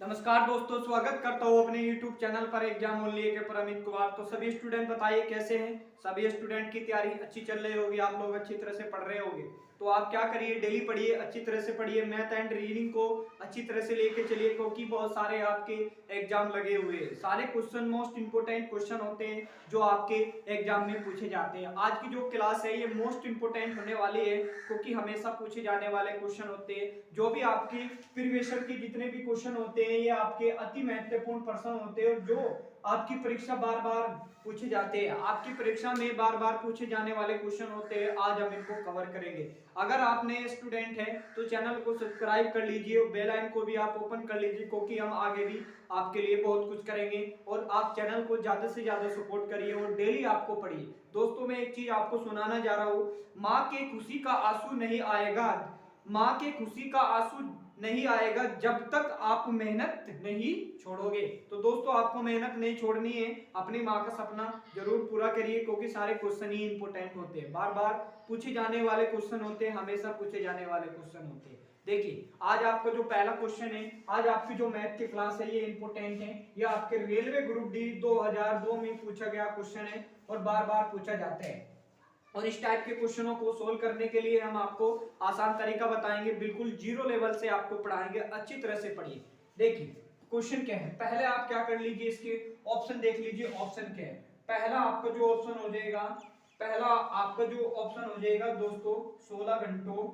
नमस्कार दोस्तों, स्वागत करता हूँ अपने YouTube चैनल पर एग्जाम ओनली के पर अमित कुमार। तो सभी स्टूडेंट बताइए कैसे हैं। सभी स्टूडेंट की तैयारी अच्छी चल रही होगी, आप लोग अच्छी तरह से पढ़ रहे होंगे। तो आप क्या करिए, डेली पढ़िए, अच्छी तरह से पढ़िए, मैथ एंड रीजनिंग को अच्छी तरह से लेके चलिए, क्योंकि बहुत सारे आपके एग्जाम लगे हुए हैं। सारे क्वेश्चन मोस्ट इंपोर्टेंट क्वेश्चन होते हैं जो आपके एग्जाम में पूछे जाते हैं। आज की जो क्लास है ये मोस्ट इंपोर्टेंट होने वाली है, क्योंकि हमेशा पूछे जाने वाले क्वेश्चन होते हैं। जो भी आपकी प्रीवियस ईयर के जितने भी क्वेश्चन होते हैं ये आपके अति महत्वपूर्ण प्रश्न होते हैं, जो आपकी परीक्षा बार बार पूछे जाते हैं। आपकी परीक्षा में बार बार पूछे जाने वाले क्वेश्चन होते हैं, आज हम इनको कवर करेंगे। अगर आप नए स्टूडेंट हैं तो चैनल को सब्सक्राइब कर लीजिए, बेल आइकन को भी आप ओपन कर लीजिए, क्योंकि हम आगे भी आपके लिए बहुत कुछ करेंगे। और आप चैनल को ज्यादा से ज्यादा सपोर्ट करिए और डेली आपको पढ़िए। दोस्तों, मैं एक चीज आपको सुनाना जा रहा हूँ। माँ के खुशी का आंसू नहीं आएगा, माँ के खुशी का आंसू नहीं आएगा जब तक आप मेहनत नहीं छोड़ोगे। तो दोस्तों, आपको मेहनत नहीं छोड़नी है, अपनी माँ का सपना जरूर पूरा करिए, क्योंकि सारे क्वेश्चन ही इंपोर्टेंट होते हैं, बार बार पूछे जाने वाले क्वेश्चन होते हैं, हमेशा पूछे जाने वाले क्वेश्चन होते हैं। देखिए, आज आपका जो पहला क्वेश्चन है, आज आपकी जो मैथ की क्लास है ये इंपोर्टेंट है। ये आपके रेलवे ग्रुप डी 2002 में पूछा गया क्वेश्चन है और बार बार पूछा जाता है। और इस टाइप के क्वेश्चनों को सोल्व करने के लिए हम आपको आसान तरीका बताएंगे, बिल्कुल जीरो लेवल से आपको पढ़ाएंगे, अच्छी तरह से पढ़िए। देखिए क्वेश्चन क्या है, पहले आप क्या कर लीजिए, इसके ऑप्शन देख लीजिए। ऑप्शन क्या है, पहला आपका जो ऑप्शन हो जाएगा, पहला आपका जो ऑप्शन हो जाएगा दोस्तों 16 घंटों,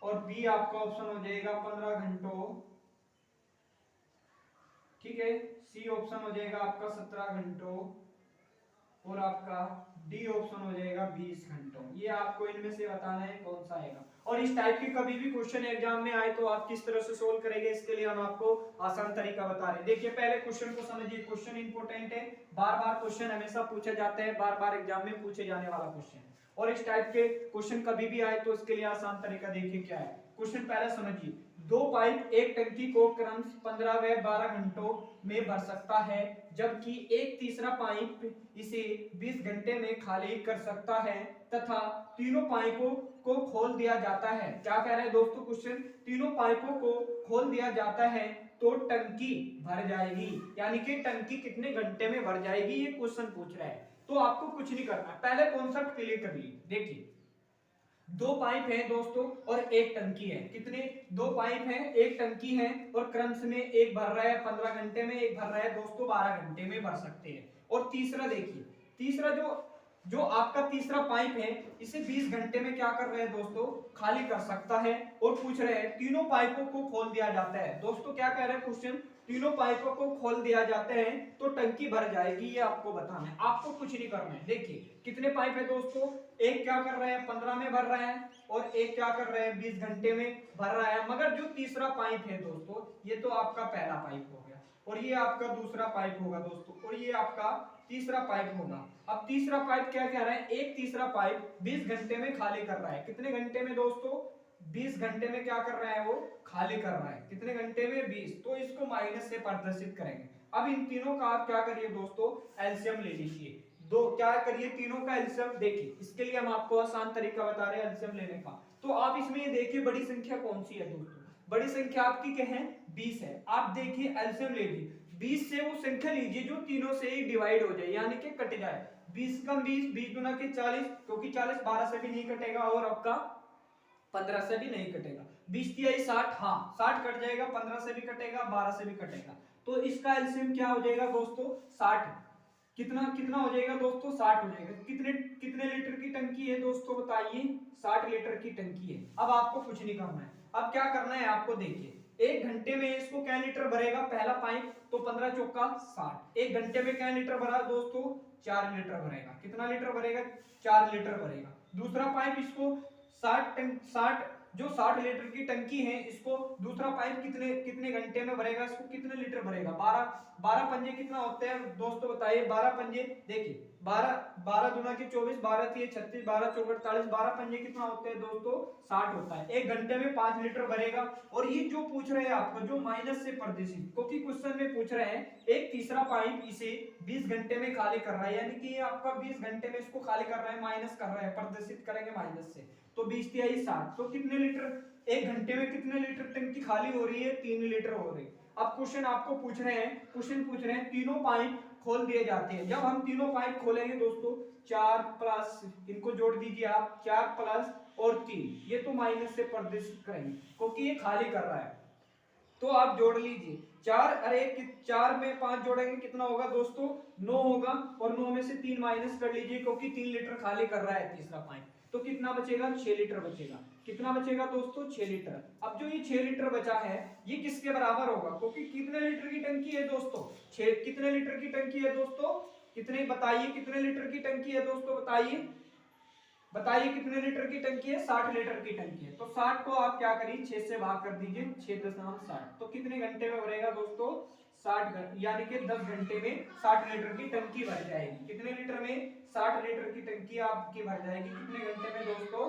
और बी आपका ऑप्शन हो जाएगा 15 घंटों, ठीक है। सी ऑप्शन हो जाएगा आपका 17 घंटों, और आपका डी ऑप्शन हो जाएगा 20 घंटों। ये आपको इनमें से बताना है कौन सा आएगा। और इस टाइप के कभी भी क्वेश्चन एग्जाम में आए तो आप किस तरह से सोल्व करेंगे, इसके लिए हम आपको आसान तरीका बता रहे हैं। देखिए, पहले क्वेश्चन को समझिए। क्वेश्चन इंपोर्टेंट है, बार बार क्वेश्चन हमेशा पूछा जाता है, बार बार एग्जाम में पूछे जाने वाला क्वेश्चन है। और इस टाइप के क्वेश्चन कभी भी आए तो इसके लिए आसान तरीका देखिए क्या है। क्वेश्चन पहले समझिए। दो पाइप एक टंकी को क्रमश 15 व 12 घंटों में भर सकता है, जबकि एक तीसरा पाइप इसे 20 घंटे में खाली कर सकता है, तथा तीनों पाइपों को खोल दिया जाता है। क्या कह रहे हैं दोस्तों क्वेश्चन, तीनों पाइपों को खोल दिया जाता है तो टंकी भर जाएगी, यानी कि टंकी कितने घंटे में भर जाएगी, ये क्वेश्चन पूछ रहा है। तो आपको कुछ नहीं करना, पहले कॉन्सेप्ट क्लियर कर लीजिए। देखिए, दो पाइप हैं दोस्तों और एक टंकी है। कितने, दो पाइप हैं, एक टंकी है, और क्रमश में एक भर रहा है 15 घंटे में, एक भर रहा है दोस्तों 12 घंटे में भर सकते हैं। और तीसरा देखिए, तीसरा जो जो आपका तीसरा पाइप है इसे 20 घंटे में क्या कर रहे हैं दोस्तों, खाली कर सकता है। और पूछ रहे हैं तीनों पाइपों को खोल दिया जाता है। दोस्तों क्या कह रहे हैं क्वेश्चन, तीनों पाइपों को खोल दिया जाता है तो टंकी भर जाएगी, ये आपको बताना है, आपको कुछ नहीं करना है। देखिए कितने पाइप है दोस्तों, एक क्या कर रहे हैं 15 में भर रहा है, और एक क्या कर रहे हैं 20 घंटे में भर रहा है। मगर जो तीसरा पाइप है दोस्तों, ये तो आपका पहला पाइप हो गया, और ये आपका दूसरा पाइप होगा दोस्तों, और ये आपका तीसरा पाइप होगा। अब तीसरा पाइप क्या कह रहा है, एक तीसरा पाइप 20 घंटे में खाली कर रहा है। कितने घंटे में दोस्तों, 20 घंटे में क्या कर रहा है, वो खाली कर रहा है। कितने घंटे में, 20। तो इसको माइनस से प्रदर्शित करेंगे। अब इन तीनों का आप क्या करिए दोस्तों, एलसीएम ले लीजिए। दो क्या करिए, तीनों का एलसीएम। देखिए इसके लिए हम आपको आसान तरीका बता रहे हैं एलसीएम लेने का। तो आप इसमें देखिए बड़ी संख्या कौन सी है दोस्तों, बड़ी संख्या आपकी क्या है, 20 है। आप देखिए एलसीएम ले लीजिए, 20 से वो संख्या लीजिए जो तीनों से ही डिवाइड हो जाए, यानी कि कट जाए। 20 कम 20, 20 गुना के 40, क्योंकि 40 12 से भी नहीं कटेगा और आपका 15 से भी नहीं कटेगा। 20 तिहाई 60, हाँ 60 कट जाएगा, 15 से भी कटेगा, 12 से भी कटेगा। तो इसका एलसीएम क्या हो जाएगा दोस्तों, 60। कितना कितना हो जाएगा दोस्तों, 60 हो जाएगा। कितने कितने लीटर की टंकी है दोस्तों बताइए, 60 लीटर की टंकी है। अब आपको कुछ नहीं करना है, अब क्या करना है आपको, देखिए एक घंटे में इसको क्या लीटर भरेगा, पहला पाइप तो 15 चौका 60, एक घंटे में क्या लीटर भरा दोस्तों, 4 लीटर भरेगा। कितना लीटर भरेगा, 4 लीटर भरेगा। दूसरा पाइप इसको 60 जो 60 लीटर की टंकी है, इसको दूसरा पाइप कितने कितने घंटे में भरेगा, इसको कितने लीटर भरेगा, 12 12 पंजे कितना होते हैं दोस्तों बताइए, 12 पंजे। देखिए 12 12 दूना के 24, 12 तिये 36, 12 चौक 48, 12 पंजे कितना होते हैं दोस्तों 60 होता है। एक घंटे में 5 लीटर भरेगा। और ये जो पूछ रहे हैं आपको जो माइनस से प्रदर्शित, क्योंकि क्वेश्चन में पूछ रहे हैं एक तीसरा पाइप इसे 20 घंटे में खाली कर रहा है, यानी कि ये आपका 20 घंटे में इसको खाली कर रहा है, माइनस कर रहा है, प्रदर्शित करेंगे माइनस से, तो 20 तिहाई 60, तो कितने लीटर एक घंटे में कितने लीटर टंकी खाली हो रही है 3 लीटर हो रही है। अब क्वेश्चन आपको पूछ रहे हैं, क्वेश्चन पूछ रहे हैं तीनों पाइप खोल दिए जाते हैं। जब हम तीनों पाइप खोलेंगे दोस्तों 4 प्लस, इनको जोड़ दीजिए आप, 4 प्लस और 3, ये तो माइनस से प्रदर्शित करेंगे क्योंकि ये खाली कर रहा है, तो आप जोड़ लीजिए 4, अरे 4 में 5 जोड़ेंगे कितना होगा दोस्तों 9 होगा, और 9 में से 3 माइनस कर लीजिए क्योंकि 3 लीटर खाली कर रहा है तीसरा पाइप, तो कितना बचेगा 6 लीटर बचेगा। कितना बचेगा दोस्तों 6 लीटर। अब जो ये 6 लीटर बचा है ये किसके बराबर होगा, क्योंकि कितने लीटर की टंकी है दोस्तों 6, कितने लीटर की टंकी है दोस्तों, कितने बताइए, कितने लीटर की टंकी है दोस्तों बताइए, बताइए कितने लीटर की टंकी है, 60 लीटर की टंकी है। तो 60 को आप क्या करिए 6 से भाग कर दीजिए, 6.60, तो कितने घंटे में भरेगा दोस्तों 60 घंटे, यानी कि 10 घंटे में 60 लीटर की टंकी भर जाएगी। कितने लीटर में 60 लीटर की टंकी आपकी भर जाएगी, कितने घंटे में दोस्तों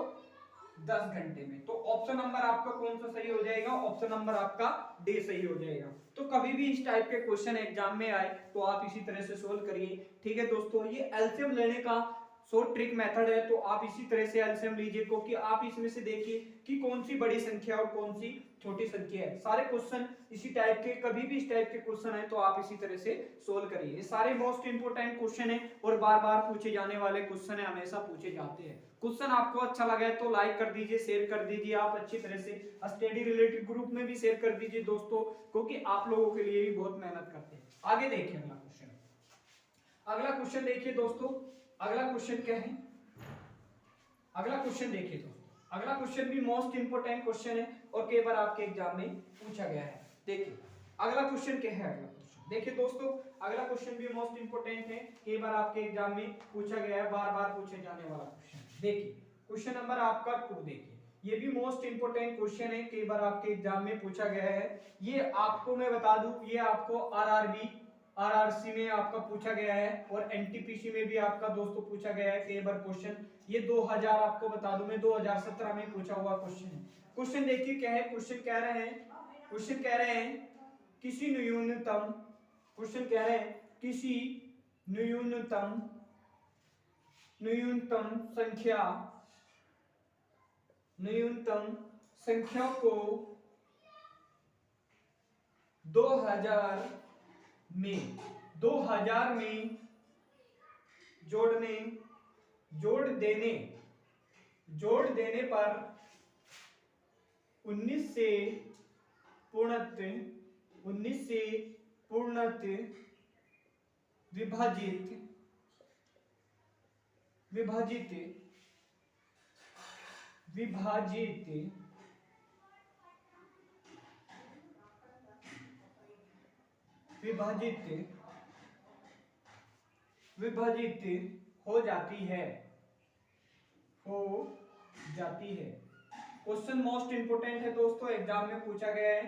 10 घंटे में। तो ऑप्शन नंबर आपका कौन सा सही हो जाएगा, ऑप्शन नंबर आपका डी सही हो जाएगा। तो कभी भी इस टाइप के क्वेश्चन एग्जाम में आए तो आप इसी तरह से सोल्व करिए, ठीक है दोस्तों। ये एलसीएम लेने का शॉर्ट ट्रिक मेथड है, तो आप इसी तरह से एलसीएम लीजिए, क्योंकि आप इसमें से देखिए कि कौन सी बड़ी संख्या और कौन सी छोटी संख्या है। सारे क्वेश्चन इसी टाइप के, कभी भी इस टाइप के क्वेश्चन है तो आप इसी तरह से सोल्व करिए। ये सारे मोस्ट इंपोर्टेंट क्वेश्चन है और बार बार पूछे जाने वाले क्वेश्चन है, हमेशा पूछे जाते हैं। क्वेश्चन आपको अच्छा लगा है तो लाइक कर दीजिए, शेयर कर दीजिए, आप अच्छी तरह से स्टडी रिलेटेड ग्रुप में भी शेयर कर दीजिए दोस्तों, क्योंकि आप लोगों के लिए भी बहुत मेहनत करते हैं। आगे देखिए अगला क्वेश्चन, अगला क्वेश्चन देखिए दोस्तों, अगला क्वेश्चन क्या है, अगला क्वेश्चन देखिए दोस्तों, अगला क्वेश्चन भी मोस्ट इंपोर्टेंट क्वेश्चन है और कई बार आपके एग्जाम में पूछा गया है। देखिए अगला क्वेश्चन क्या है, अगला क्वेश्चन देखिए दोस्तों, अगला क्वेश्चन भी मोस्ट इंपोर्टेंट है, कई बार आपके एग्जाम में पूछा गया है, बार बार पूछे जाने वाला क्वेश्चन। देखिए क्वेश्चन नंबर आपका 2, देखिए ये भी मोस्ट इंपोर्टेंट क्वेश्चन है, कई बार आपके एग्जाम में पूछा गया है। ये आपको मैं बता दूं, ये आपको आरआरबी आरआरसी में आपका पूछा गया है और एनटीपीसी में भी आपका दोस्तों पूछा गया है कई बार क्वेश्चन। ये 2000 आपको बता दूं मैं 2017 में पूछा हुआ क्वेश्चन है। क्वेश्चन देखिए क्या है, क्वेश्चन कह रहे हैं, क्वेश्चन कह रहे हैं किसी न्यूनतम, क्वेश्चन कह रहे हैं किसी न्यूनतम संख्या को 2000 में जोड़ देने पर 19 से पूर्णत विभाजित हो जाती है। क्वेश्चन मोस्ट इंपोर्टेंट है दोस्तों, एग्जाम में पूछा गया है।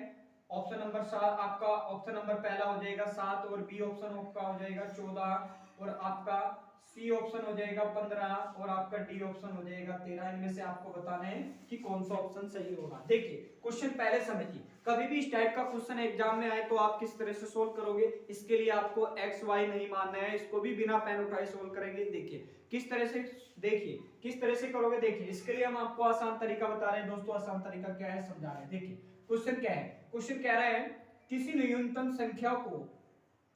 ऑप्शन नंबर 7 आपका, ऑप्शन नंबर पहला हो जाएगा 7 और बी ऑप्शन आपका हो जाएगा 14 और आपका सी ऑप्शन हो जाएगा 15 और आपका डी ऑप्शन हो जाएगा 13। इनमें से आपको बताना है कि कौन सा ऑप्शन सही होगा। देखिए क्वेश्चन पहले समझिए, कभी भी इस टाइप का क्वेश्चन एग्जाम में आए तो आप किस तरह से सोल्व करोगे, इसके लिए आपको एक्स वाई नहीं मानना है, इसको भी बिना पेन उठाए सोल्व करेंगे। देखिए किस तरह से, देखिए किस तरह से करोगे। देखिए इसके लिए हम आपको आसान तरीका बता रहे हैं दोस्तों, आसान तरीका क्या है समझा रहे हैं। देखिए क्वेश्चन क्या है, क्वेश्चन कह रहा है किसी न्यूनतम संख्या को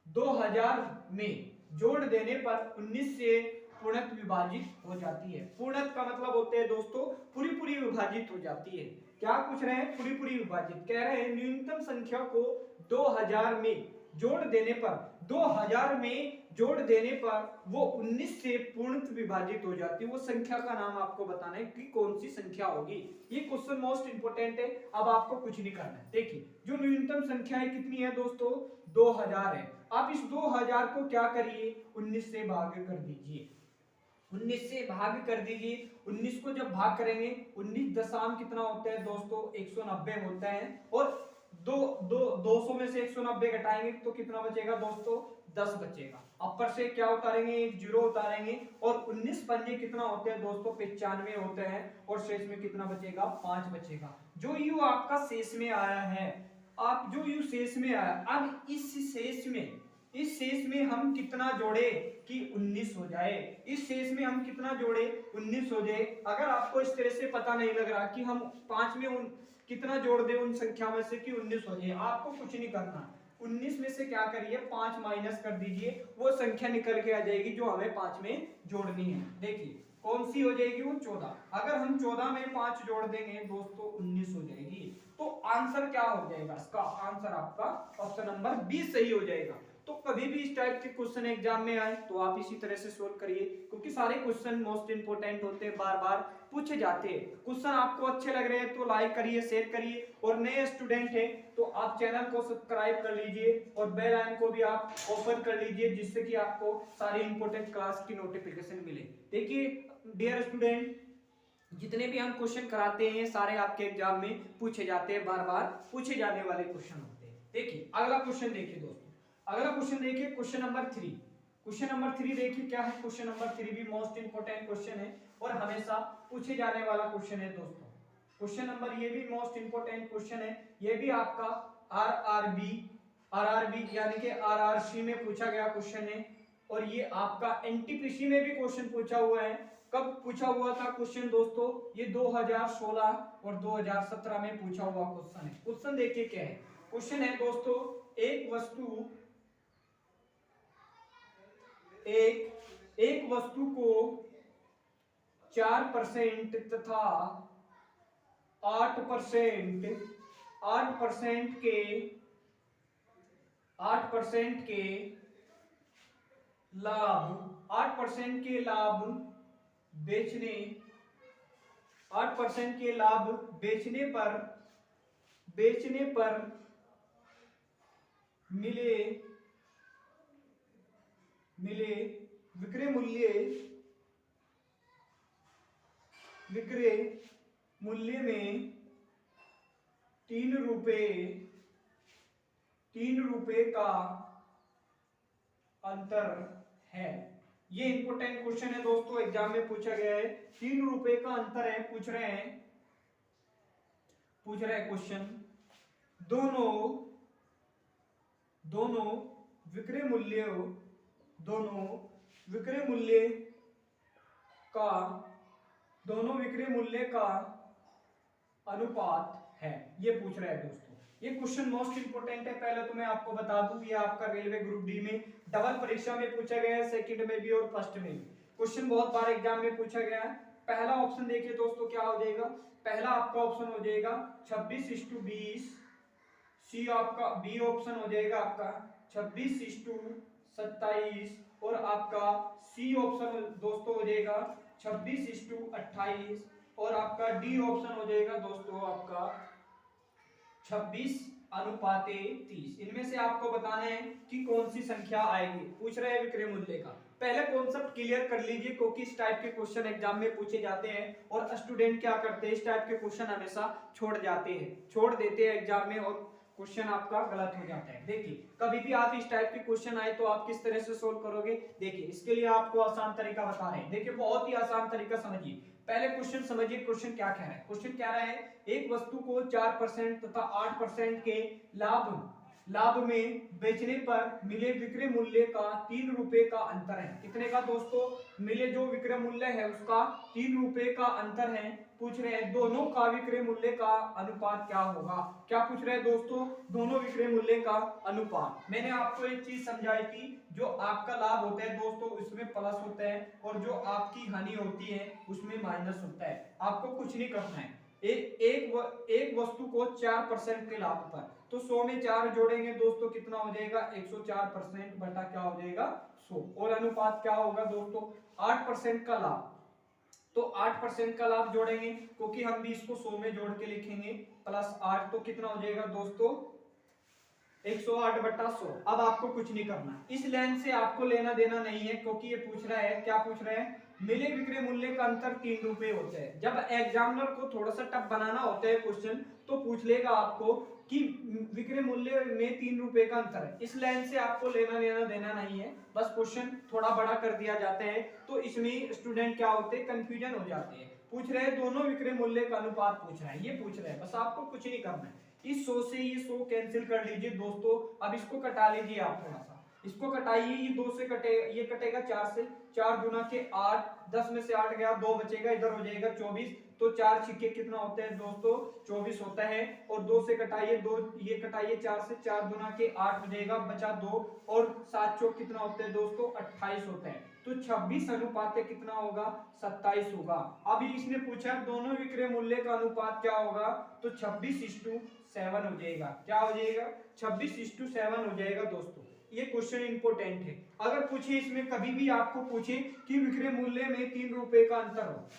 2000 में जोड़ देने पर 19 से पूर्णत विभाजित हो जाती है। पूर्णत का मतलब होते हैं दोस्तों पूरी विभाजित हो जाती है। क्या पूछ रहे हैं, पूरी विभाजित। कह रहे हैं न्यूनतम संख्या को 2000 में जोड़ देने पर, 2000 में जोड़ देने पर वो 19 से पूर्णत विभाजित हो जाती है। वो संख्या का नाम आपको बताना है कि कौन सी संख्या होगी। ये क्वेश्चन मोस्ट इंपोर्टेंट है, अब आपको कुछ नहीं करना है। देखिए जो न्यूनतम संख्या है कितनी है दोस्तों 2000 है। आप इस 2000 को क्या करिए 19 से भाग कर दीजिए, 19 से भाग कर दीजिए। 19 को जब भाग करेंगे 19 दशम कितना होता है दोस्तों 190 होता है, और 200 में से 190 घटाएंगे तो कितना बचेगा दोस्तों 10 बचेगा। अपर से क्या उतारेंगे, एक जीरो उतारेंगे और 19 पंजे कितना होते हैं दोस्तों, 95 होते हैं और शेष में कितना बचेगा, 5 बचेगा। जो यू आपका शेष में आया है, आप जो यू शेष में आया, अब इस शेष में हम कितना जोड़े कि 19 हो जाए, इस शेष में हम कितना जोड़े, 19 हो जाए। अगर आपको इस तरह से पता नहीं लग रहा कि हम 5 में कितना जोड़ दे उन संख्या में से कि 19 हो जाए, आपको कुछ नहीं करना, 19 में से क्या करिए, 5 माइनस कर दीजिए, वो संख्या निकल के आ जाएगी जो हमें 5 में जोड़नी है। देखिए कौन सी हो जाएगी, वो 14। अगर हम 14 में 5 जोड़ देंगे दोस्तों 19 हो जाएगी। तो आंसर क्या हो जाएगा, इसका आंसर आपका ऑप्शन नंबर 20 सही हो जाएगा। तो कभी भी इस टाइप के क्वेश्चन एग्जाम में आए तो आप इसी तरह से सोल्व करिए, क्योंकि सारे क्वेश्चन मोस्ट इंपोर्टेंट होते हैं, बार बार पूछे जाते हैं। क्वेश्चन आपको अच्छे लग रहे हैं तो लाइक करिए, शेयर करिए, और नए स्टूडेंट हैं तो आप चैनल को सब्सक्राइब कर लीजिए और बेल आइकन को भी आप ओपन कर लीजिए, जिससे कि आपको सारी इंपोर्टेंट क्लास की नोटिफिकेशन मिले। देखिए डियर स्टूडेंट, जितने भी हम क्वेश्चन कराते हैं सारे आपके एग्जाम में पूछे जाते हैं, बार बार पूछे जाने वाले क्वेश्चन होते हैं। देखिए अगला क्वेश्चन देखिए दोस्तों, अगला क्वेश्चन देखिए क्वेश्चन नंबर 3। क्वेश्चन नंबर 3 देखिए क्या है, क्वेश्चन नंबर 3 भी मोस्ट इंपोर्टेंट क्वेश्चन है और हमेशा पूछे जाने वाला क्वेश्चन है दोस्तों। क्वेश्चन नंबर ये भी मोस्ट इंपोर्टेंट क्वेश्चन है, ये भी आपका आरआरबी यानी कि आरआरसी में पूछा गया क्वेश्चन है, और ये आपका एनटीपीसी में भी क्वेश्चन पूछा हुआ है। कब पूछा हुआ था क्वेश्चन दोस्तों, ये 2016 और 2017 में पूछा हुआ क्वेश्चन है। क्वेश्चन देखिए क्या है, क्वेश्चन है दोस्तों, एक वस्तु को 4% तथा 8% के लाभ बेचने 8% के लाभ बेचने पर मिले विक्रय मूल्य में 3 रुपए का अंतर है। ये इंपोर्टेंट क्वेश्चन है दोस्तों, एग्जाम में पूछा गया है। 3 रुपए का अंतर है, पूछ रहे हैं क्वेश्चन, दोनों विक्रय मूल्य का अनुपात है, ये पूछ रहा है दोस्तों। ये क्वेश्चन मोस्ट इंपोर्टेंट है, पहले तो मैं आपको बता दूं, ये आपका रेलवे ग्रुप डी में डबल परीक्षा में पूछा गया है, सेकंड में भी और फर्स्ट में भी। क्वेश्चन बहुत बार एग्जाम में पूछा गया है। पहला ऑप्शन देखिए दोस्तों क्या हो जाएगा, पहला आपका ऑप्शन हो जाएगा 26:20, सी आपका बी ऑप्शन हो जाएगा आपका 26:27, और आपका सी ऑप्शन दोस्तों हो जाएगा 26:28, और आपका डी ऑप्शन हो जाएगा दोस्तों आपका 26:30। इनमें से आपको बताना है कि कौन सी संख्या आएगी। पूछ रहे हैं विक्रय मूल्य का, पहले कॉन्सेप्ट क्लियर कर लीजिए, क्योंकि इस टाइप के क्वेश्चन एग्जाम में पूछे जाते हैं और स्टूडेंट क्या करते हैं, इस टाइप के क्वेश्चन हमेशा छोड़ देते हैं एग्जाम में, और क्वेश्चन आपका गलत हो जाता है। देखिए कभी भी आप इस टाइप के क्वेश्चन आए तो आप किस तरह से सोल्व करोगे, देखिए इसके लिए आपको आसान तरीका बता रहे हैं। देखिए बहुत ही आसान तरीका समझिए, पहले क्वेश्चन समझिए, क्वेश्चन क्या कह रहा है। क्वेश्चन कह रहा है एक वस्तु को 4% तथा 8% के लाभ में बेचने पर मिले विक्रय मूल्य का 3 रुपए का अंतर है। कितने का दोस्तों, मिले जो विक्रय मूल्य है उसका 3 रुपए का अंतर है। पूछ रहे हैं दोनों का विक्रय मूल्य का अनुपात क्या होगा। क्या पूछ रहे हैं दोस्तों, दोनों विक्रय मूल्य का अनुपात। मैंने आपको एक चीज समझाई थी, जो आपका लाभ होता है दोस्तों उसमें प्लस होता है, और जो आपकी हानि होती है उसमें माइनस होता है। आपको कुछ नहीं करना है, एक वस्तु को 4% के लाभ पर, तो 100 में 4 जोड़ेंगे दोस्तों कितना हो जाएगा, 104% बटा क्या हो जाएगा 100, और अनुपात क्या होगा दोस्तों 8% का लाभ, तो 8% का लाभ जोड़ेंगे, क्योंकि हम भी इसको 100 में जोड़ के लिखेंगे, प्लस 8 तो कितना हो जाएगा दोस्तों 108/100। अब आपको कुछ नहीं करना, इस लाइन से आपको लेना देना नहीं है, क्योंकि ये पूछ रहा है क्या पूछ रहा है, मिले विक्रय मूल्य का अंतर 3 रुपए होता है। जब एग्जामिनर को थोड़ा सा टफ बनाना होता है क्वेश्चन तो पूछ लेगा आपको कि विक्रय मूल्य में 3 रुपए का अंतर है, इस लाइन से आपको लेना देना नहीं है, बस क्वेश्चन थोड़ा बड़ा कर दिया जाता है तो इसमें स्टूडेंट क्या होते हैं, कंफ्यूजन हो जाते हैं। पूछ रहे हैं दोनों विक्रय मूल्य का अनुपात पूछ रहा है, ये पूछ रहे हैं, बस आपको कुछ नहीं करना है। इस 100 से ये 100 कैंसिल कर लीजिए दोस्तों। अब इसको कटा लीजिए आप, थोड़ा सा इसको कटाइए, ये 2 से कटे, ये कटेगा 4 से, 4 गुना के 8, 10 में से 8 गया, 2 बचेगा, इधर हो जाएगा 24, तो 4 छिक्के कितना होता है दोस्तों, 24 होता है। और 2 से कटाइए, 2 ये कटाइए 4 से, 4 गुना के 8 हो जाएगा, बचा 2, और 7 चौक कितना होता है दोस्तों, 28 होता है। तो 26 अनुपात कितना होगा, 27 होगा। अभी इसने पूछा दोनों विक्रय मूल्य का अनुपात क्या होगा, तो 26:7 हो जाएगा। क्या हो जाएगा, 26:7 हो जाएगा दोस्तों। ये क्वेश्चन इंपोर्टेंट है। अगर पूछे इसमें कभी भी आपको पूछे कि विक्रय मूल्य में 3 रुपए का अंतर हो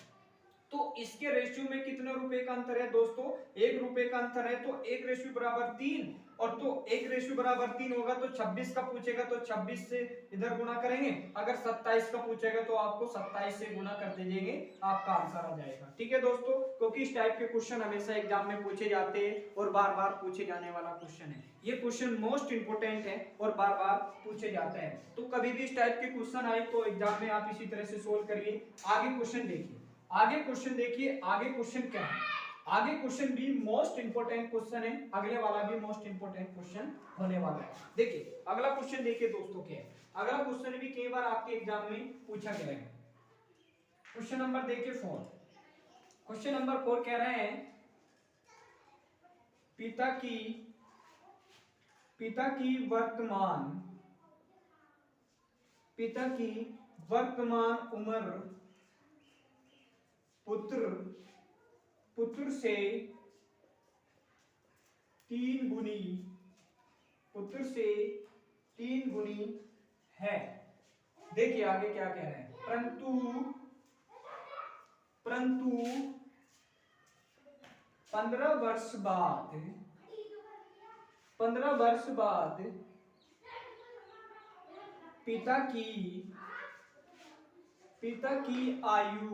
तो इसके रेशियो में कितने रुपए का अंतर है दोस्तों, 1 रुपए का अंतर है, तो 1 रेशियो बराबर 3, और तो 1 रेशियो बराबर 3 होगा तो 26 का पूछेगा तो 26 से इधर गुना करेंगे, अगर 27 का पूछेगा तो आपको 27 से गुना कर दीजिएंगे, आपका आंसर आ जाएगा। ठीक है दोस्तों, क्योंकि इस टाइप के क्वेश्चन हमेशा एग्जाम में पूछे जाते हैं और बार बार पूछे जाने वाला क्वेश्चन है। ये क्वेश्चन मोस्ट इंपोर्टेंट है और बार बार पूछे जाते हैं, तो कभी भी इस टाइप के क्वेश्चन आए तो एग्जाम में आप इसी तरह से सोल्व करिए। आगे क्वेश्चन देखिए, आगे क्वेश्चन देखिए, आगे क्वेश्चन क्या है, आगे क्वेश्चन भी मोस्ट इंपोर्टेंट क्वेश्चन है, अगले वाला भी मोस्ट इंपोर्टेंट क्वेश्चन होने वाला है। देखिए अगला क्वेश्चन देखिए दोस्तों क्या है, अगला क्वेश्चन भी कई बार आपके एग्जाम में पूछा गया है। क्वेश्चन नंबर देखिए 4, क्वेश्चन नंबर 4 कह रहे हैं पिता की वर्तमान उम्र पुत्र से 3 गुनी है। देखिए आगे क्या कह रहे हैं, परंतु 15 वर्ष बाद पिता की आयु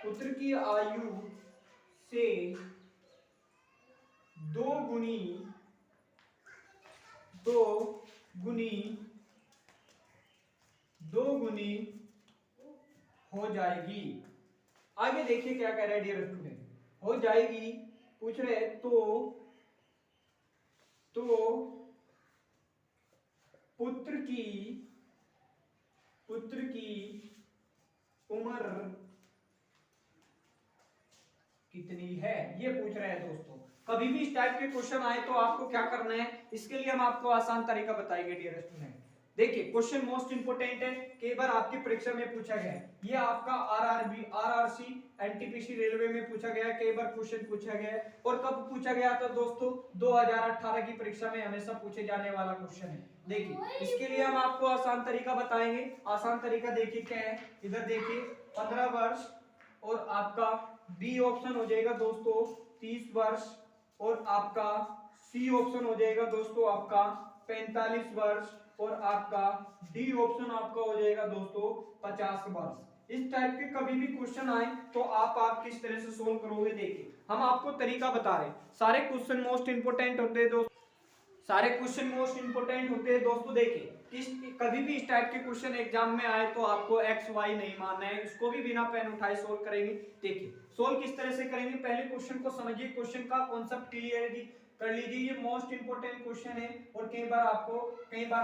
पुत्र की आयु से 2 गुनी हो जाएगी। आगे देखिए क्या कह रहा है डियर स्टूडेंट, हो जाएगी पूछ रहे तो पुत्र की उम्र कितनी है, ये पूछ रहे हैं दोस्तों। कभी भी इस टाइप के क्वेश्चन आए तो आपको क्या करना है, इसके लिए हम आपको आसान तरीका बताएंगे डियर स्टूडेंट। देखिए क्वेश्चन मोस्ट इंपोर्टेंट है, कई बार आपकी परीक्षा में पूछा गया है, ये आपका आरआरबी, आरआरसी, एनटीपीसी रेलवे में पूछा गया है, कई बार क्वेश्चन पूछा गया है। और कब पूछा गया था दोस्तों, 2018 की परीक्षा में हमेशा पूछे जाने वाला क्वेश्चन है। देखिए इसके लिए हम आपको आसान तरीका बताएंगे। आसान तरीका देखिए क्या है, इधर देखिए 15 वर्ष और आपका बी ऑप्शन हो जाएगा दोस्तों 30 वर्ष, और आपका सी ऑप्शन हो जाएगा दोस्तों आपका 45 वर्ष, और आपका डी ऑप्शन आपका हो जाएगा दोस्तों 50 वर्ष। इस टाइप के कभी भी क्वेश्चन आए तो आप किस तरह से सोल्व करोगे, देखिए हम आपको तरीका बता रहे हैं। सारे क्वेश्चन मोस्ट इंपोर्टेंट होते हैं दोस्तों, सारे क्वेश्चन मोस्ट इंपोर्टेंट होते हैं दोस्तों। देखिए कभी भी इस टाइप के क्वेश्चन एग्जाम में आए तो आपको एक्स वाई नहीं मानना है, इसको भी बिना पेन उठाए सोल्व करेंगे। देखिए सोल्व किस तरह से करेंगे, पहले क्वेश्चन को समझिए, क्वेश्चन का कॉन्सेप्ट क्लियर कर लीजिए, ये मोस्ट इंपोर्टेंट क्वेश्चन है और कई बार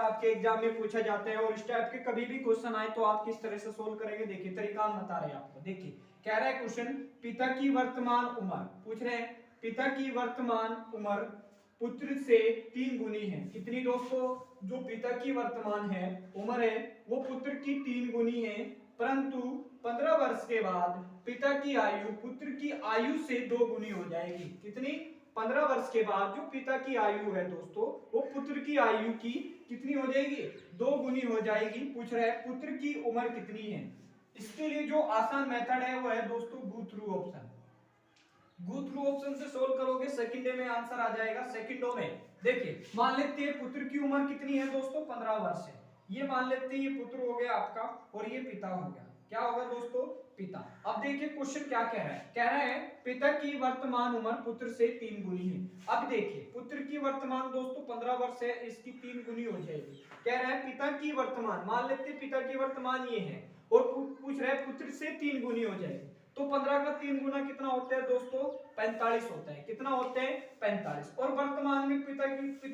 आपके एग्जाम में पूछा जाता है। और इस टाइप के कभी भी क्वेश्चन आए तो आप किस तरह से सोल्व करेंगे, देखिए तरीका हम बता रहे हैं आपको। देखिए कह रहा है क्वेश्चन, पिता की वर्तमान उम्र पूछ रहे हैं, पिता की वर्तमान उम्र पुत्र से 3 गुनी है। कितनी दोस्तों, जो पिता की वर्तमान है उम्र है वो पुत्र की 3 गुनी है, परंतु 15 वर्ष के बाद पिता की आयु पुत्र की आयु से 2 गुनी हो जाएगी। कितनी, 15 वर्ष के बाद जो पिता की आयु है दोस्तों वो पुत्र की आयु की कितनी हो जाएगी, 2 गुनी हो जाएगी। पूछ रहा है पुत्र की उम्र कितनी है। इसके लिए जो आसान मेथड है वो है दोस्तों go through option. Go through option से सोल्व करोगे, सेकंड में आंसर आ जाएगा। सेकंडों में देखिए, मान लेते हैं पुत्र की उम्र कितनी है दोस्तों, 15 वर्ष है। ये मान लेते हैं ये पुत्र हो गया आपका और ये पिता हो गया। क्या होगा दोस्तों, पिता। अब देखिए क्वेश्चन क्या कह रहा है, कह रहा है पिता की वर्तमान उम्र पुत्र से 3 गुनी है। अब देखिए पुत्र की वर्तमान दोस्तों 15 वर्ष है, इसकी 3 गुनी हो जाएगी। कह रहा है पिता की वर्तमान, मान लेते हैं पिता की वर्तमान ये है और पूछ रहा है पुत्र से 3 गुनी हो जाएगी। तो 15 का 3 गुना कितना होता है दोस्तों, 45 होता है। कितना होता है, 45। और वर्तमान में पिता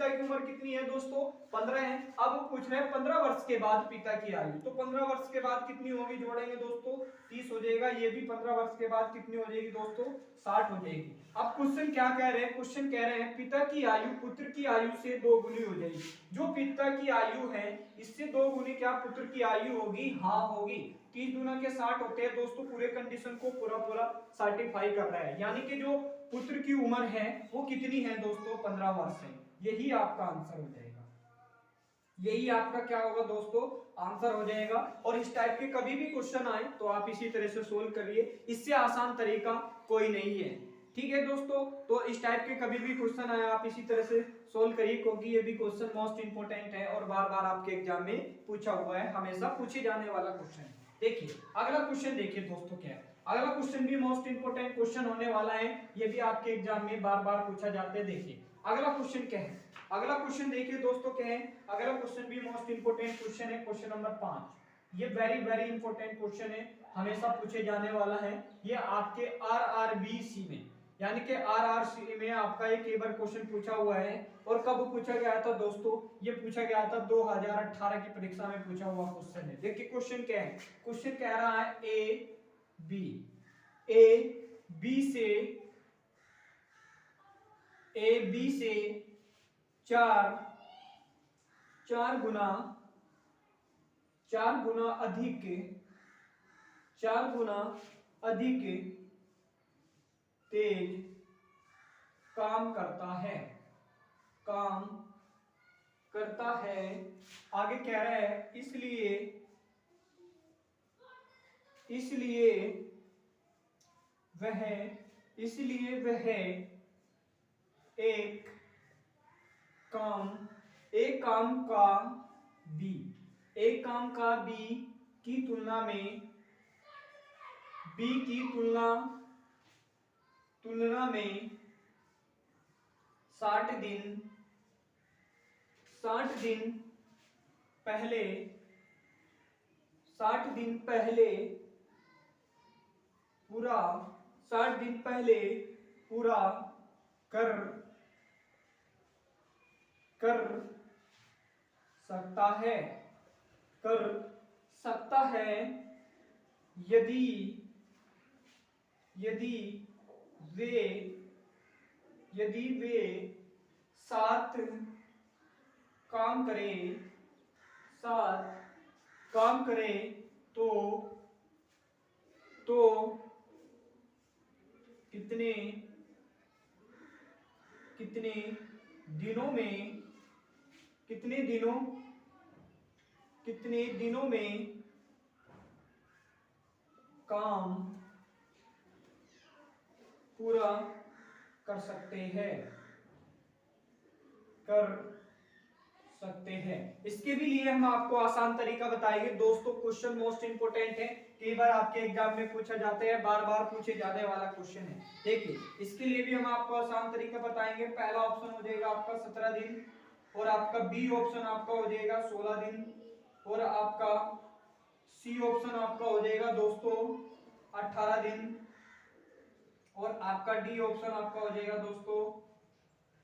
की उम्र कितनी है दोस्तों, 15 है। अब पूछ रहे हैं 15 वर्ष के बाद पिता की आयु, तो 15 वर्ष के बाद कितनी होगी, जोड़ेंगे दोस्तों 30 हो जाएगा। ये भी 15 वर्ष के बाद कितनी हो जाएगी दोस्तों, 60 हो जाएगी। अब क्वेश्चन क्या कह रहे हैं, क्वेश्चन कह रहे हैं पिता की आयु पुत्र की आयु से 2 गुनी हो जाएगी। जो पिता की आयु है इससे 2 गुनी क्या पुत्र की आयु होगी, हाँ होगी। 30 गुना के 60 होते हैं दोस्तों, पूरे कंडीशन को पूरा सर्टिफाई कर रहा है। यानी कि जो पुत्र की उम्र है वो कितनी है दोस्तों, 15 वर्ष है। यही आपका आंसर हो जाएगा, यही आपका क्या होगा दोस्तों, आंसर हो जाएगा। और इस टाइप के कभी भी क्वेश्चन आए तो आप इसी तरह से सोल्व करिए, इससे आसान तरीका कोई नहीं है। ठीक है दोस्तों, तो इस टाइप के कभी भी क्वेश्चन आए आप इसी तरह से सोल्व करिए, क्योंकि ये भी क्वेश्चन मोस्ट इंपोर्टेंट है और बार बार आपके एग्जाम में पूछा हुआ है, हमेशा पूछे जाने वाला क्वेश्चन है। देखिए अगला क्वेश्चन देखिए दोस्तों, क्या है अगला क्वेश्चन, भी मोस्ट इंपोर्टेंट क्वेश्चन होने वाला है। ये भी आपके एग्जाम में बार बार पूछा जाता है। देखिए अगला क्वेश्चन क्या है, अगला क्वेश्चन देखिए दोस्तों क्या है, अगला क्वेश्चन भी मोस्ट इंपोर्टेंट क्वेश्चन है, क्वेश्चन नंबर 5। ये वेरी इंपोर्टेंट क्वेश्चन है, हमेशा पूछे जाने वाला है। ये आपके आरआरबीसी में, यानी कि आरआरसी में आपका एक बार क्वेश्चन पूछा हुआ है। और कब पूछा गया था दोस्तों, ये पूछा गया था 2018 की परीक्षा में पूछा हुआ क्वेश्चन है। देखिए क्वेश्चन क्या है, क्वेश्चन कह रहा है ए बी से चार गुना अधिक तेज काम करता है। आगे कह रहा है इसलिए वह एक काम का बी की तुलना में 60 दिन पहले पूरा कर सकता है यदि वे 7 काम करे तो कितने दिनों में काम पूरा कर सकते हैं। इसके भी लिए हम आपको आसान तरीका बताएंगे दोस्तों। क्वेश्चन मोस्ट इंपोर्टेंट है, कई बार आपके एग्जाम में पूछा जाता है, बार बार पूछे जाने वाला क्वेश्चन है। देखिए इसके लिए भी हम आपको आसान तरीका बताएंगे। पहला ऑप्शन हो जाएगा आपका 17 दिन, और आपका बी ऑप्शन आपका हो जाएगा 16 दिन, और आपका सी ऑप्शन आपका हो जाएगा दोस्तों 18 दिन, और आपका डी ऑप्शन आपका हो जाएगा दोस्तों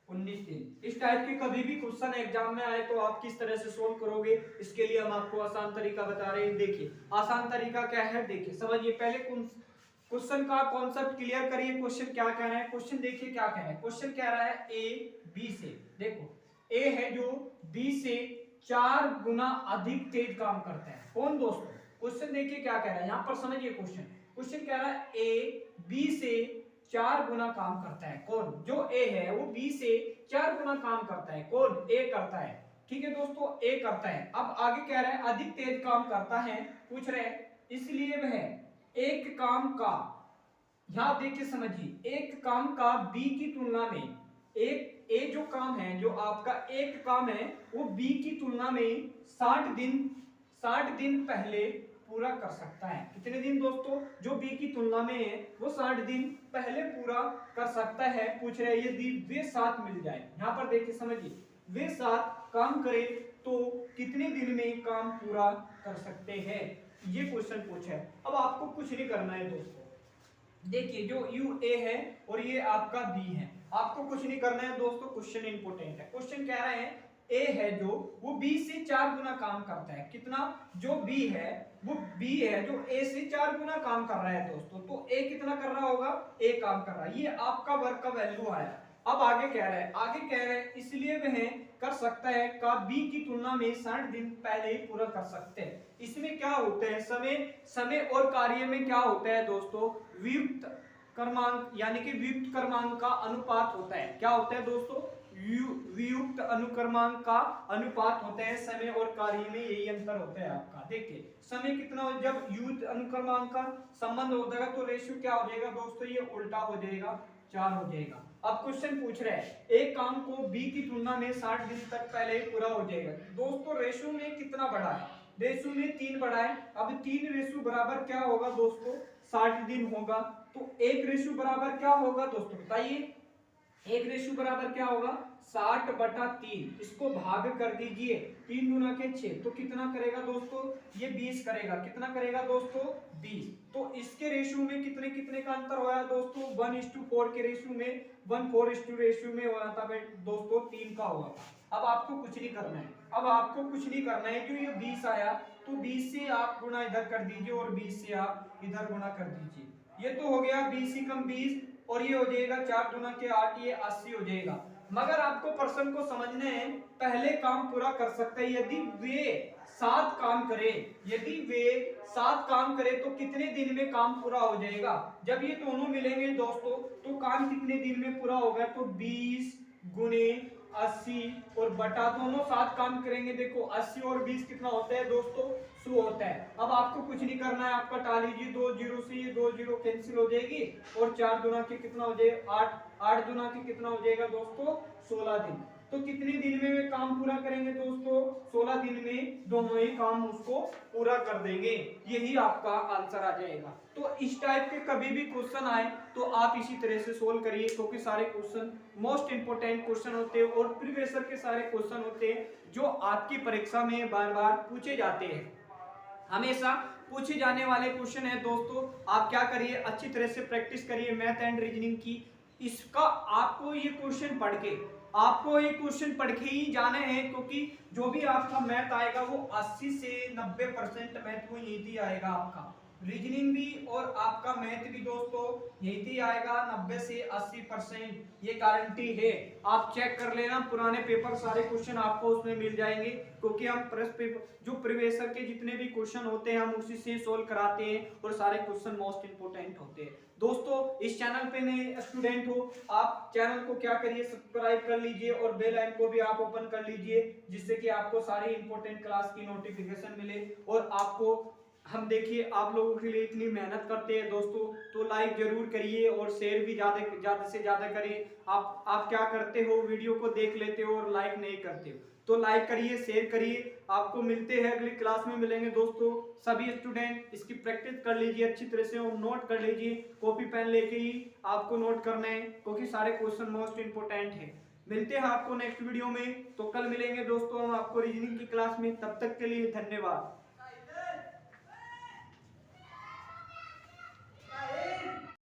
19 दिन। इस टाइप के कभी भी क्वेश्चन एग्जाम में आए तो आप किस तरह से सोल्व करोगे, इसके लिए हम आपको आसान तरीका बता रहे हैं। देखिए आसान तरीका क्या है, देखिए समझिए। पहले क्वेश्चन का कॉन्सेप्ट क्लियर करिए, क्वेश्चन क्या कह रहा है। क्वेश्चन देखिए क्या कह रहा है, क्वेश्चन कह रहा है ए बी से, देखो ए है जो बी से 4 गुना अधिक तेज काम करता है। कौन दोस्तों, क्वेश्चन देखिए क्या कह रहा है, यहां पर समझिए क्वेश्चन कह रहा है ए बी से 4 गुना काम करता है। कौन, जो ए है वो बी से 4 गुना काम करता है। कौन, ए करता है। ठीक है दोस्तों, ए करता है। अब आगे कह रहा है अधिक तेज काम करता है, पूछ रहे हैं इसलिए वह एक काम का यहाँ देखिए समझिए, एक काम का बी की तुलना में एक ए जो काम है, जो आपका एक काम है वो बी की तुलना में 60 दिन पहले पूरा कर सकता है। कितने दिन दोस्तों? जो बी की तुलना में है वो 60 दिन पहले पूरा कर सकता है। पूछ रहे हैं यदि वे साथ मिल जाए। यहाँ पर देखिए समझिए, वे साथ काम करे तो कितने दिन में काम पूरा कर सकते हैं, ये क्वेश्चन पूछा है। अब आपको कुछ नहीं करना है दोस्तों, देखिए जो यू ए है और ये आपका बी है, आपको कुछ नहीं करना है दोस्तों। क्वेश्चन इंपोर्टेंट है। क्वेश्चन कह रहे हैं ए है जो वो बी से 4 गुना काम करता है। कितना? जो बी है वो बी है जो ए से 4 गुना काम कर रहा है दोस्तों। तो ए कितना कर रहा होगा? ए काम कर रहा है। ये आपका वर्क का वैल्यू आया। अब आगे कह रहे हैं इसलिए वह कर सकता है का बी की तुलना में 60 दिन पहले ही पूरा कर सकते हैं। इसमें क्या होता है, समय और कार्य में क्या होता है दोस्तों? वियुक्त क्रमांक, यानी कि वियुक्त क्रमांक का अनुपात होता है। क्या होता है दोस्तों? वियुक्त अनुक्रमांक का अनुपात होता है। समय और कार्य में यही अंतर होता है आपका। देखिए समय कितना हो, जब युक्त अनुक्रमांक का संबंध हो जाएगा तो रेशियो क्या हो जाएगा दोस्तों? ये उल्टा हो जाएगा, 4 हो जाएगा। अब क्वेश्चन पूछ रहे हैं एक काम को बी की तुलना में 60 दिन तक पहले ही पूरा हो जाएगा। दोस्तों रेशियो में कितना बड़ा है? रेशियो में 3 बड़ा है। अब 3 रेशियो बराबर क्या होगा दोस्तों? 60 दिन होगा। तो 1 रेशियो बराबर क्या होगा दोस्तों बताइए? 1 रेशियो बराबर क्या होगा? 60/3। इसको भाग कर दीजिए, 3 गुना के 6 तो कितना करेगा दोस्तों? ये 20 करेगा। कितना करेगा दोस्तों? 20। तो इसके रेशियो में कितने कितने का अंतर होया दोस्तों? 1:4 के रेशियो में, 1:4 रेशियो में होया था दोस्तों, 3 का हुआ था। अब आपको कुछ नहीं करना है, जो ये 20 आया तो 20 से आप गुना इधर कर दीजिए और 20 से आप इधर गुना कर दीजिए। ये तो हो गया 20 ही कम 20 और ये हो जाएगा 4 गुना के 8, ये 80 हो जाएगा। मगर आपको प्रश्न को समझना है, पहले काम पूरा कर सकते हैं यदि वे 7 काम करें तो कितने दिन में काम पूरा हो जाएगा? जब ये दोनों मिलेंगे दोस्तों तो काम कितने दिन में पूरा होगा? तो 20 गुने 80 और बटा दोनों 7 काम करेंगे। देखो 80 और 20 कितना होता है दोस्तों? 100 होता है। अब आपको कुछ नहीं करना है, आपका टाल लीजिए, 2 जीरो से ये 2 जीरो कैंसिल हो जाएगी और 4 गुना के कितना हो जाएगा? 8 गुना के कितना हो जाएगा दोस्तों? 16 दिन। तो कितने दिन में वे काम पूरा करेंगे दोस्तों? 16 दिन में दोनों ही काम उसको पूरा कर देंगे। यही आपका आंसर आ जाएगा। तो इस टाइप के कभी भी क्वेश्चन आए तो आप इसी तरह से सोल्व करिए, क्योंकि सारे क्वेश्चन मोस्ट इंपोर्टेंट क्वेश्चन होते हैं और प्रीवियस ईयर के सारे क्वेश्चन होते हैं जो आपकी परीक्षा में बार बार पूछे जाते हैं, हमेशा पूछे जाने वाले क्वेश्चन है दोस्तों। आप क्या करिए, अच्छी तरह से प्रैक्टिस करिए मैथ एंड रीजनिंग की। इसका आपको ये क्वेश्चन पढ़ के ही जाने हैं, क्योंकि जो भी आपका मैथ आएगा वो 80 से 90% मैथ वो यही आएगा। आपका रीजनिंग भी और आपका मैथ भी दोस्तों यही आएगा 90 से 80%, ये गारंटी है। आप चेक कर लेना, पुराने पेपर सारे क्वेश्चन आपको उसमें मिल जाएंगे, क्योंकि हम प्रेस पेपर जो प्रीवियस ईयर के जितने भी क्वेश्चन होते हैं हम उसी से सोल्व कराते हैं और सारे क्वेश्चन मोस्ट इंपोर्टेंट होते हैं। दोस्तों इस चैनल पे नए स्टूडेंट हो, आप चैनल को क्या करिए, सब्सक्राइब कर लीजिए और बेल आइकन को भी आप ओपन कर लीजिए, जिससे कि आपको सारी इंपोर्टेंट क्लास की नोटिफिकेशन मिले। और आपको हम देखिए आप लोगों के लिए इतनी मेहनत करते हैं दोस्तों, तो लाइक जरूर करिए और शेयर भी ज्यादा से ज्यादा करिए। आप क्या करते हो, वीडियो को देख लेते हो और लाइक नहीं करते हो, तो लाइक करिए, शेयर करिए। आपको मिलते हैं अगली क्लास में, मिलेंगे दोस्तों। सभी स्टूडेंट इसकी प्रैक्टिस कर लीजिए अच्छी तरह से और नोट कर लीजिए, कॉपी पेन लेके ही आपको नोट करना है, क्योंकि सारे क्वेश्चन मोस्ट इंपोर्टेंट है। मिलते हैं आपको नेक्स्ट वीडियो में, तो कल मिलेंगे दोस्तों हम आपको रीजनिंग की क्लास में। तब तक के लिए धन्यवाद।